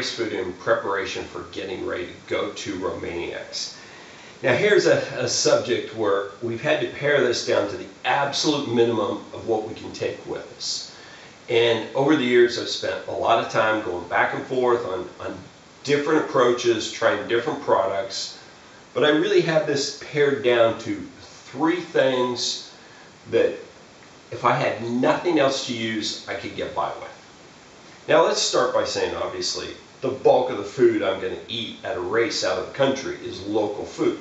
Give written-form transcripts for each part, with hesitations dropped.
race food in preparation for getting ready to go to Romaniacs. Now here's a subject where we've had to pare this down to the absolute minimum of what we can take with us. And over the years I've spent a lot of time going back and forth on different approaches, trying different products, but I really have this pared down to 3 things that if I had nothing else to use, I could get by with. Now let's start by saying, obviously, the bulk of the food I'm going to eat at a race out of the country is local food.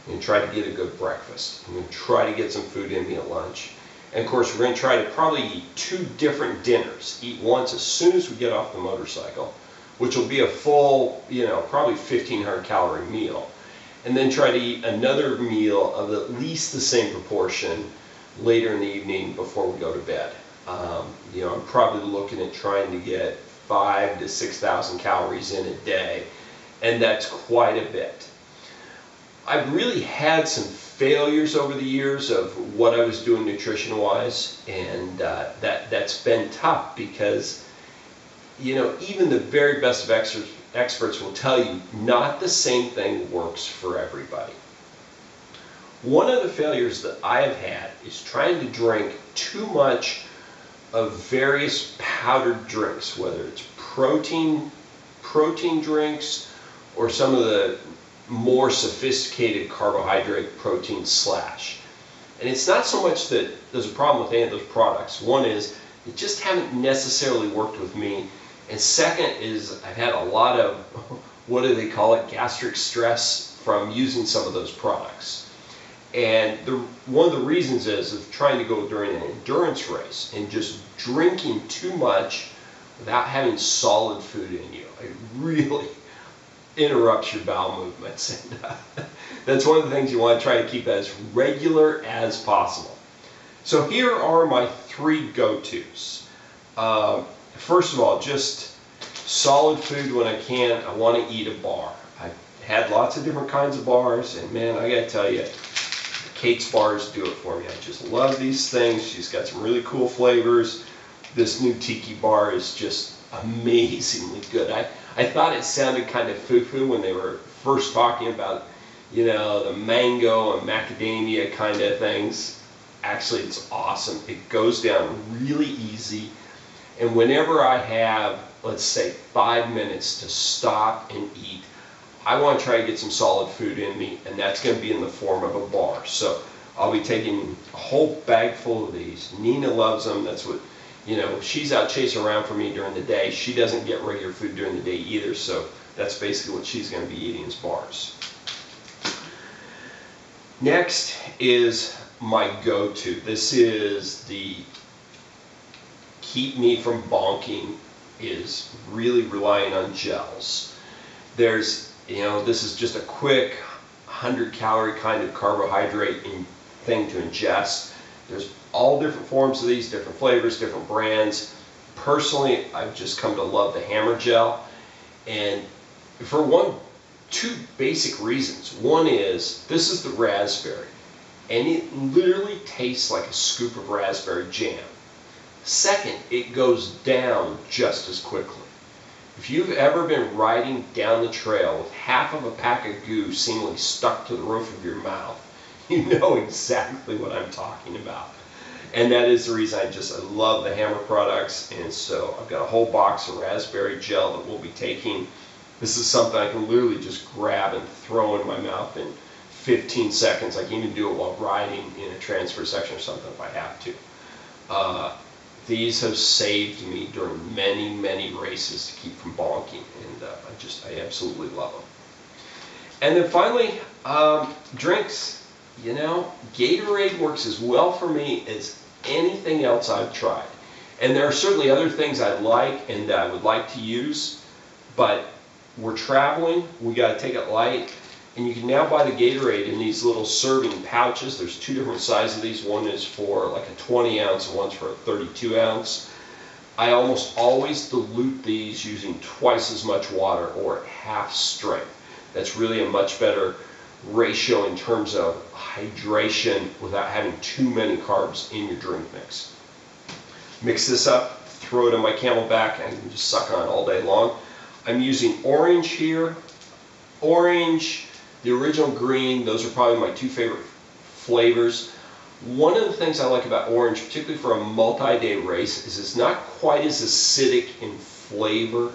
I'm going to try to get a good breakfast. I'm going to try to get some food in me at lunch. And of course, we're going to try to probably eat 2 different dinners. Eat once as soon as we get off the motorcycle, which will be a full, probably 1,500 calorie meal. And then try to eat another meal of at least the same proportion later in the evening before we go to bed. I'm probably looking at trying to get 5,000 to 6,000 calories in a day, and that's quite a bit. I've really had some failures over the years of what I was doing nutrition-wise, and that's been tough because, even the very best of experts will tell you not the same thing works for everybody. One of the failures that I have had is trying to drink too much of various powdered drinks, whether it's protein drinks or some of the more sophisticated carbohydrate protein slash. And it's not so much that there's a problem with any of those products. One is they just haven't necessarily worked with me. And second is I've had a lot of, what do they call it, gastric stress from using some of those products. And one of the reasons is of trying to go during an endurance race and just drinking too much without having solid food in you. It really interrupts your bowel movements. And that's one of the things you want to try to keep as regular as possible. So here are my 3 go-tos. First of all, just solid food when I can. I want to eat a bar. I've had lots of different kinds of bars, and man, I got to tell you, Kate's bars do it for me. I just love these things. She's got some really cool flavors. This new tiki bar is just amazingly good. I thought it sounded kind of foo-foo when they were first talking about, the mango and macadamia kind of things. Actually, it's awesome. It goes down really easy. And whenever I have, let's say, 5 minutes to stop and eat, I want to try to get some solid food in me, and that's going to be in the form of a bar. So I'll be taking a whole bag full of these. Nina loves them. That's what, she's out chasing around for me during the day. She doesn't get regular food during the day either, so that's basically what she's going to be eating is bars. Next is my go-to. This is the keep me from bonking, is really relying on gels. This is just a quick 100 calorie kind of carbohydrate thing to ingest. There's all different forms of these, different flavors, different brands. Personally, I've just come to love the Hammer Gel, and for 2 basic reasons. One is, this is the raspberry, and it literally tastes like a scoop of raspberry jam. Second, it goes down just as quickly. If you've ever been riding down the trail with half of a pack of goo seemingly stuck to the roof of your mouth, you know exactly what I'm talking about. And that is the reason I love the Hammer products. And so I've got a whole box of raspberry gel that we'll be taking. This is something I can literally just grab and throw in my mouth in 15 seconds. I can even do it while riding in a transfer section or something if I have to. These have saved me during many, many races to keep from bonking, and I absolutely love them. And then finally, drinks. Gatorade works as well for me as anything else I've tried. And there are certainly other things I like and that I would like to use, but we're traveling, we got to take it light. And you can now buy the Gatorade in these little serving pouches. There's 2 different sizes of these. One is for like a 20 ounce and one's for a 32 ounce. I almost always dilute these using twice as much water or at half strength. That's really a much better ratio in terms of hydration without having too many carbs in your drink mix. Mix this up, throw it in my Camelback, and I can just suck on all day long. I'm using orange here. Orange, the original green, those are probably my two favorite flavors. One of the things I like about orange, particularly for a multi-day race, is it's not quite as acidic in flavor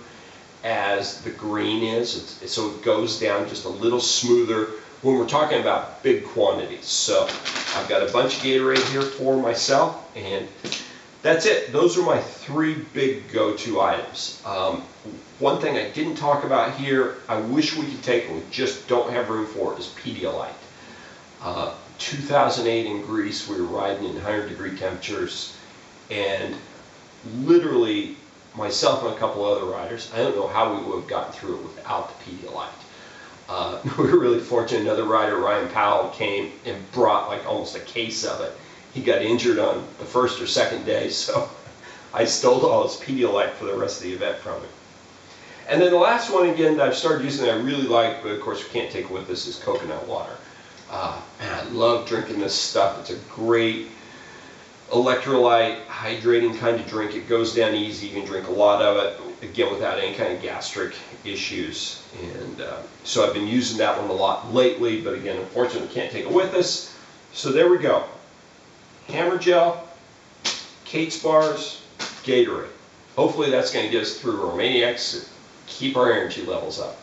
as the green is. So it goes down just a little smoother when we're talking about big quantities. So I've got a bunch of Gatorade here for myself, and that's it. Those are my three big go-to items. One thing I didn't talk about here, I wish we could take, and we just don't have room for it, is Pedialyte. 2008 in Greece, we were riding in 100-degree temperatures, and literally myself and a couple other riders, I don't know how we would have gotten through it without the Pedialyte. We were really fortunate. Another rider, Ryan Powell, came and brought like almost a case of it. He got injured on the first or second day, so I stole all his Pedialyte for the rest of the event from him. And then the last one, again, that I've started using that I really like, but of course we can't take with us, is coconut water. Man, I love drinking this stuff. It's a great electrolyte, hydrating kind of drink. It goes down easy. You can drink a lot of it, again, without any kind of gastric issues. And so I've been using that one a lot lately, but again, unfortunately, can't take it with us. So there we go. Hammer gel, Kate's bars, Gatorade. Hopefully that's going to get us through Romaniacs and keep our energy levels up.